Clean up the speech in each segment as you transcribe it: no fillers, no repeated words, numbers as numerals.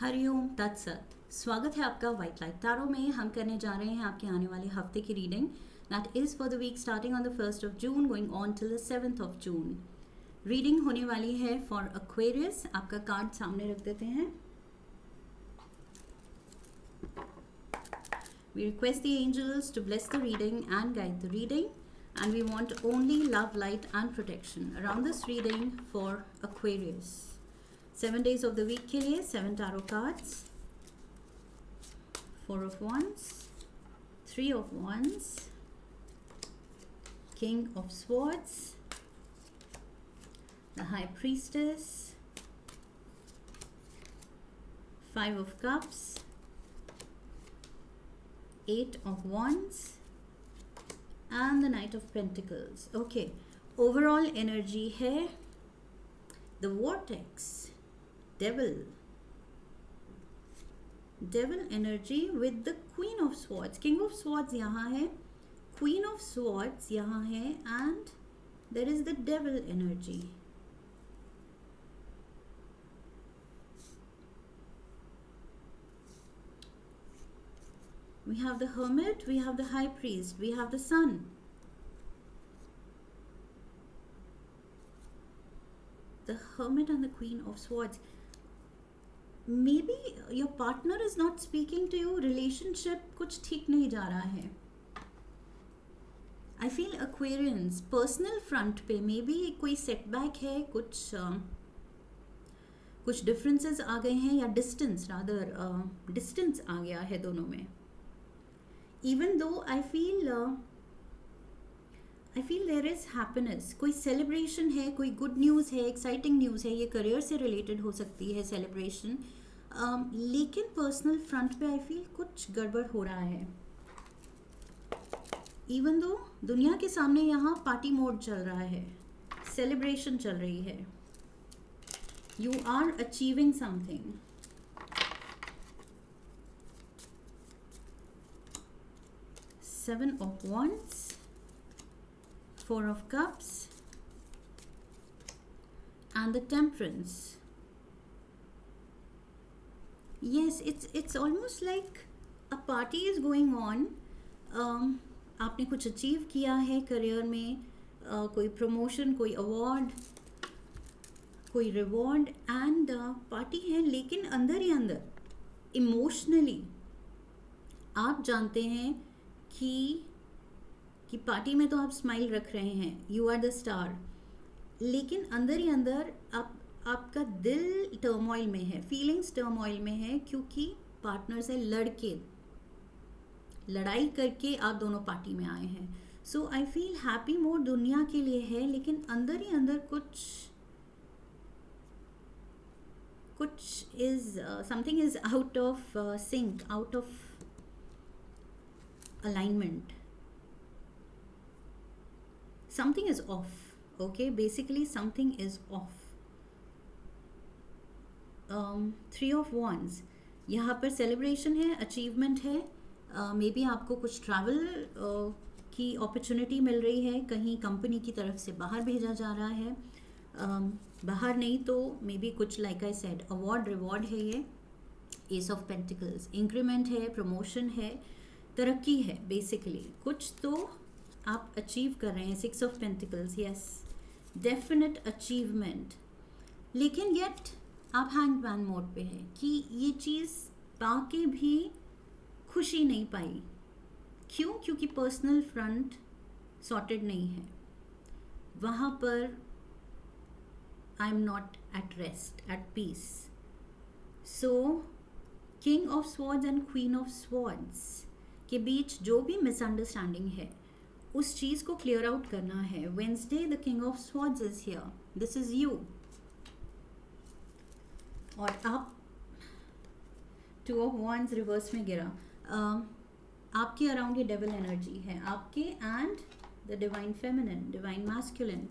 हरिओम तत्सत। स्वागत है आपका वाइट लाइट टैरो में। हम करने जा रहे हैं आपके आने वाले हफ्ते की reading that is for the week starting on the 1st of June going on till the 7th of June. Reading होने वाली है फॉर एक्वेरियस। आपका कार्ड सामने रख देते हैं। We request the angels to bless the reading and guide the reading, and we want only love, light and protection around this reading for Aquarius. 7 days of the week के लिए 7 tarot cards. 4 of Wands, 3 of Wands, King of Swords, the High Priestess, 5 of Cups, 8 of Wands and the Knight of Pentacles. Okay, overall energy है the Vortex, Devil energy with the Queen of Swords. King of Swords यहाँ है, Queen of Swords यहाँ है and there is the Devil energy. We have the Hermit, we have the High Priest, we have the Sun. The Hermit and the Queen of Swords. Maybe your partner is not speaking to you, relationship कुछ ठीक नहीं जा रहा है. I feel Aquarians, personal front पे maybe कोई setback है, कुछ differences आ गए हैं या distance आ गया है दोनों में. Even though I feel there is happiness, कोई celebration है, कोई good news है, exciting news है, ये career से related हो सकती है celebration, लेकिन personal front पे I feel कुछ गड़बड़ हो रहा है. Even though दुनिया के सामने यहाँ party mode चल रहा है, celebration चल रही है, you are achieving something. Seven of Wands, 4 of Cups and the Temperance. Yes, it's almost like a party is going on. आपने कुछ अचीव किया है करियर में, कोई प्रमोशन, कोई अवार्ड, कोई रिवॉर्ड एंड पार्टी है, लेकिन अंदर ही अंदर इमोशनली आप जानते हैं कि पार्टी में तो आप स्माइल रख रहे हैं, यू आर द स्टार, लेकिन अंदर ही अंदर आपका दिल टर्मोइल में है, फीलिंग्स टर्मोइल में है, क्योंकि पार्टनर से लड़ाई करके आप दोनों पार्टी में आए हैं. So I feel happy mode दुनिया के लिए है, लेकिन अंदर ही अंदर कुछ is something is out of sync, out of alignment. Something is off. Okay, basically something is off. 3 of Wands, यहाँ पर celebration है, achievement है, मे बी आपको कुछ travel की opportunity मिल रही है, कहीं कंपनी की तरफ से बाहर भेजा जा रहा है, बाहर नहीं तो मे बी कुछ like I said award reward है, ये Ace of Pentacles, increment है, promotion है, तरक्की है, बेसिकली कुछ तो आप अचीव कर रहे हैं. 6 of pentacles, yes, definite achievement, लेकिन येट आप हैंगमैन मोड पे हैं कि ये चीज़ पाके भी खुशी नहीं पाई. क्यों? क्योंकि पर्सनल फ्रंट सॉर्टेड नहीं है. वहाँ पर I am not at rest, at peace. So king of swords and queen of swords के बीच जो भी मिसअंडरस्टैंडिंग है उस चीज़ को क्लियर आउट करना है. Wednesday the king of swords is here, this is you, और आप 2 ऑफ वॉन्ड्स रिवर्स में गिरा. आपके अराउंड ये डेविल एनर्जी है, आपके and the divine feminine, divine masculine,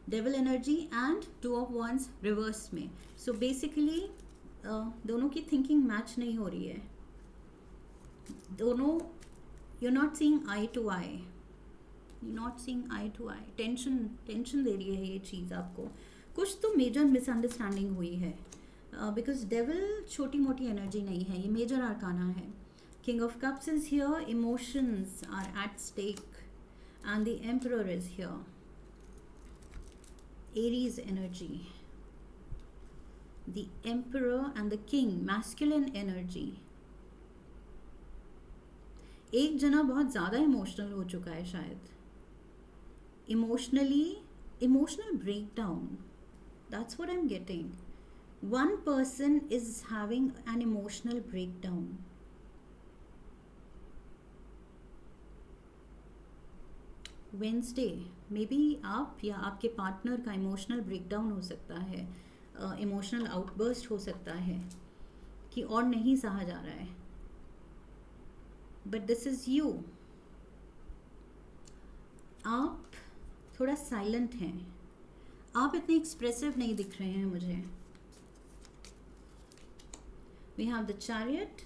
devil energy and 2 of wands reverse में. सो बेसिकली दोनों की थिंकिंग मैच नहीं हो रही है, दोनों you're not seeing eye to eye, tension दे रही है ये चीज़ आपको. कुछ तो मेजर मिसअंडरस्टैंडिंग हुई है. बिकॉज डेविल छोटी मोटी एनर्जी नहीं है, ये मेजर आर्काना है. King of cups is here, emotions are at stake and the emperor is here. Aries energy, the emperor and the king, masculine energy. एक जना बहुत ज़्यादा इमोशनल हो चुका है शायद, emotional breakdown. That's what I'm getting. One person is having an emotional breakdown. Wednesday, maybe आप या आपके पार्टनर का इमोशनल ब्रेकडाउन हो सकता है, इमोशनल आउटबर्स्ट हो सकता है कि और नहीं सहा जा रहा है. But this is you. आप थोड़ा साइलेंट हैं, आप इतने एक्सप्रेसिव नहीं दिख रहे हैं मुझे. We have the chariot,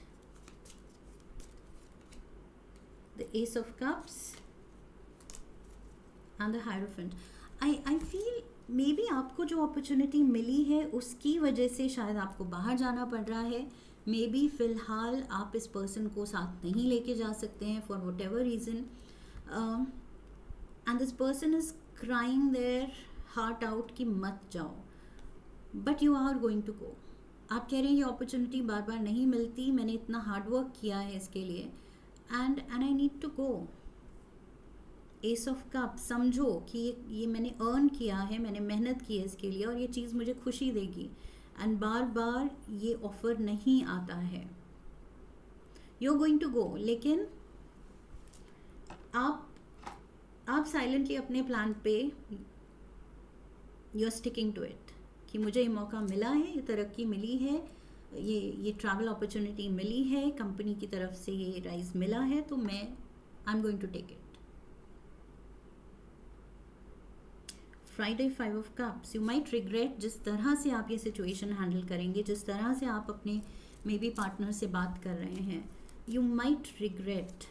the ace of cups and the hierophant. I feel maybe आपको जो अपॉर्चुनिटी मिली है उसकी वजह से शायद आपको बाहर जाना पड़ रहा है. मे बी फ़िलहाल आप इस पर्सन को साथ नहीं लेके जा सकते हैं for whatever reason, and this person is crying their heart out कि मत जाओ, but you are going to go. आप कह रहे हैं ये अपॉर्चुनिटी बार बार नहीं मिलती, मैंने इतना हार्ड वर्क किया है इसके लिए, and I need to go. Ace of cup, समझो कि ये मैंने अर्न किया है, मैंने मेहनत की है इसके लिए और ये चीज़ मुझे खुशी देगी, एंड बार बार ये ऑफ़र नहीं आता है. You are going to go, लेकिन आप साइलेंटली अपने प्लान पे you are sticking to it कि मुझे ये मौका मिला है, ये तरक्की मिली है, ये ट्रैवल अपॉर्चुनिटी मिली है, कंपनी की तरफ से ये राइज मिला है, तो मैं I am going to take it. Friday, 5 of cups. You might regret जिस तरह से आप ये सिचुएशन हैंडल करेंगे, जिस तरह से आप अपने मे बी पार्टनर से बात कर रहे हैं. You might regret.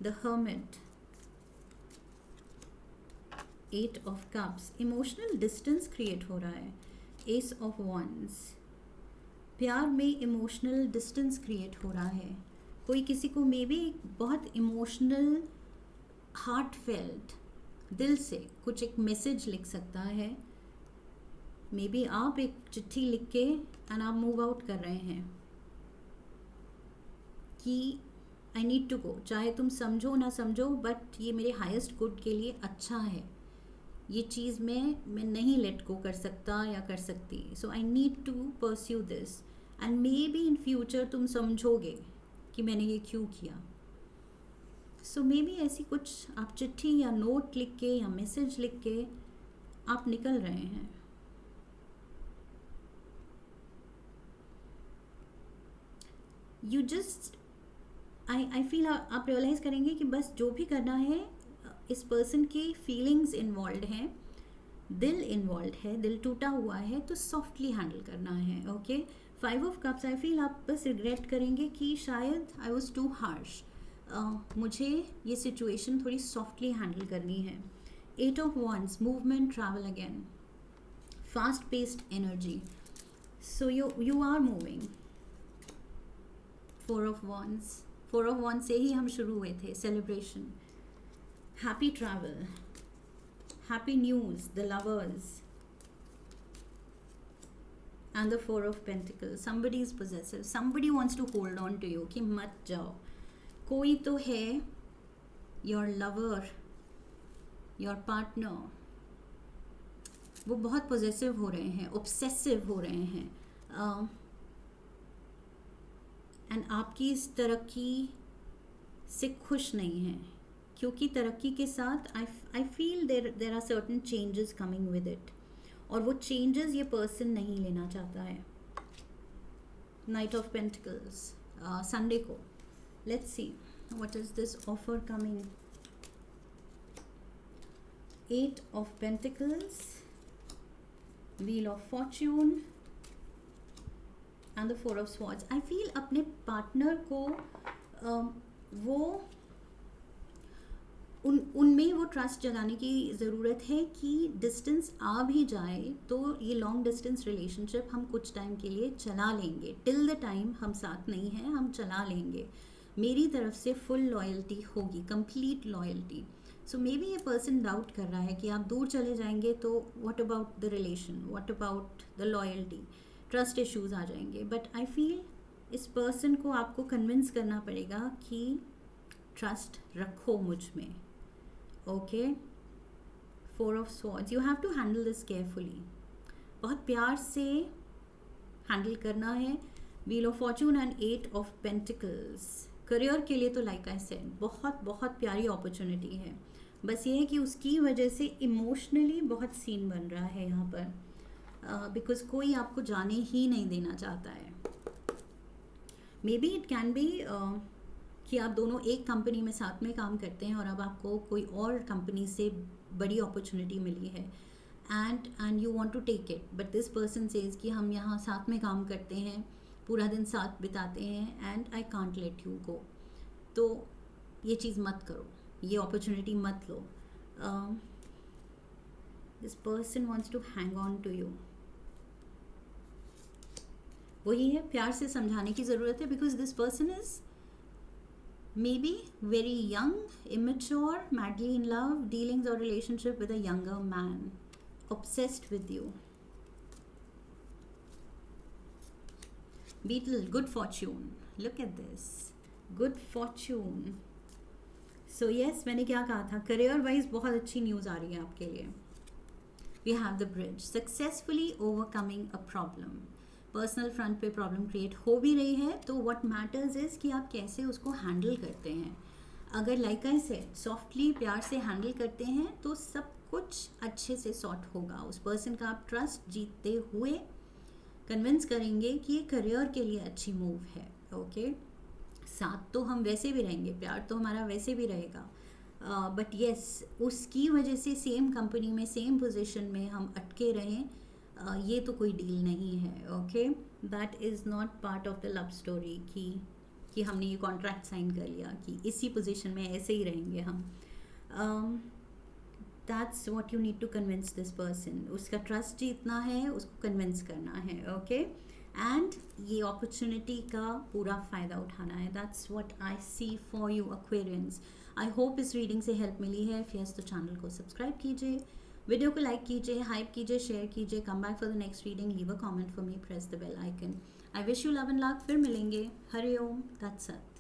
The hermit, 8 of cups. Emotional distance create हो रहा है. Ace of wands. प्यार में इमोशनल डिस्टेंस क्रिएट हो रहा है. कोई किसी को मे बी बहुत इमोशनल, हार्ट फेल्ट, दिल से कुछ एक मैसेज लिख सकता है. मे बी आप एक चिट्ठी लिख के एंड आप मूव आउट कर रहे हैं कि आई नीड टू गो. चाहे तुम समझो ना समझो, बट ये मेरे हाईएस्ट गुड के लिए अच्छा है. ये चीज़ मैं नहीं लेट गो कर सकता या कर सकती. So I need to pursue this, and maybe in future तुम समझोगे कि मैंने ये क्यों किया. सो मे बी ऐसी कुछ आप चिट्ठी या नोट लिख के या मैसेज लिख के आप निकल रहे हैं. यू जस्ट आई फील आप रियलाइज़ करेंगे कि बस जो भी करना है, इस पर्सन की फीलिंग्स इन्वॉल्व हैं, दिल इन्वॉल्व है, दिल टूटा हुआ है, तो सॉफ्टली हैंडल करना है. Okay. 5 of cups, I feel आप बस रिग्रेट करेंगे कि शायद आई वॉज टू हार्श, मुझे ये सिचुएशन थोड़ी सॉफ्टली हैंडल करनी है. 8 of wands, movement, travel again, fast paced energy. So you are moving. 4 of wands. 4 of wands से ही हम शुरू हुए थे. Celebration, happy travel, happy news, the lovers, and the 4 of pentacle. somebody is possessive, somebody wants to hold on to you कि मत जाओ. कोई तो है, योर लवर, योर पार्टनर, वो बहुत पॉजेसिव हो रहे हैं, ऑब्सेसिव हो रहे हैं, एंड आपकी इस तरक्की से खुश नहीं है, क्योंकि तरक्की के साथ I feel there are certain changes coming with it, और वो चेंजेस ये पर्सन नहीं लेना चाहता है. नाइट ऑफ पेंटिकल्स, संडे को. Let's see, what is this offer coming? 8 of Pentacles, Wheel of Fortune, and the 4 of Swords. I feel अपने partner को वो उनमें वो ट्रस्ट जगाने की ज़रूरत है कि डिस्टेंस आ भी जाए तो ये लॉन्ग डिस्टेंस रिलेशनशिप हम कुछ टाइम के लिए चला लेंगे, टिल द टाइम हम साथ नहीं हैं हम चला लेंगे, मेरी तरफ से फुल लॉयल्टी होगी, complete loyalty. So maybe ये पर्सन डाउट कर रहा है कि आप दूर चले जाएंगे तो what about the relation, what about the loyalty, trust issues आ जाएंगे। बट आई फील इस पर्सन को आपको कन्विंस करना पड़ेगा कि ट्रस्ट रखो मुझ में। Okay, 4 of swords, you have to handle this carefully, बहुत प्यार से हैंडल करना है। Wheel of fortune and 8 of pentacles, career के लिए तो लाइक आई सेड बहुत बहुत प्यारी अपॉर्चुनिटी है, बस ये है कि उसकी वजह से इमोशनली बहुत सीन बन रहा है यहाँ पर, बिकॉज कोई आपको जाने ही नहीं देना चाहता है। May be it can be कि आप दोनों एक कंपनी में साथ में काम करते हैं और अब आपको कोई और कंपनी से बड़ी अपॉर्चुनिटी मिली है and you want to take it, but this person says कि हम यहाँ साथ में काम करते हैं, पूरा दिन साथ बिताते हैं and I can't let you go. तो ये चीज़ मत करो, ये अपॉर्चुनिटी मत लो। This person wants to hang on to you, वही है, प्यार से समझाने की ज़रूरत है, because this person is maybe very young, immature, madly in love, dealings or relationship with a younger man, obsessed with you. Beetle, good fortune, look at this, good fortune. So yes, मैंने क्या कहा था, career wise बहुत अच्छी news आ रही है आपके लिए। We have the bridge, successfully overcoming a problem. Personal front पे प्रॉब्लम क्रिएट हो भी रही है, तो व्हाट मैटर्स इज़ कि आप कैसे उसको हैंडल करते हैं। अगर लाइक आई सेड सॉफ्टली प्यार से हैंडल करते हैं तो सब कुछ अच्छे से सॉर्ट होगा। उस पर्सन का आप ट्रस्ट जीतते हुए कन्विंस करेंगे कि ये करियर के लिए अच्छी मूव है। ओके, साथ तो हम वैसे भी रहेंगे, प्यार तो हमारा वैसे भी रहेगा, बट येस उसकी वजह से सेम कंपनी में सेम पोजीशन में हम अटके रहें, ये तो कोई डील नहीं है। Okay, that is not part of the love story कि हमने ये कॉन्ट्रैक्ट साइन कर लिया कि इसी पोजीशन में ऐसे ही रहेंगे हम। That's what you need to convince this person, उसका ट्रस्ट जीतना है, उसको कन्विंस करना है। ओके, एंड ये अपॉर्चुनिटी का पूरा फ़ायदा उठाना है। That's what I see for you Aquarians. I hope इस रीडिंग से हेल्प मिली है। इफ यस तो चैनल को सब्सक्राइब कीजिए, वीडियो को लाइक कीजिए, हाइप कीजिए, शेयर कीजिए, come back for the next reading, leave a comment for me, press the bell icon. I wish you love and luck, फिर मिलेंगे। Hari Om, that's it.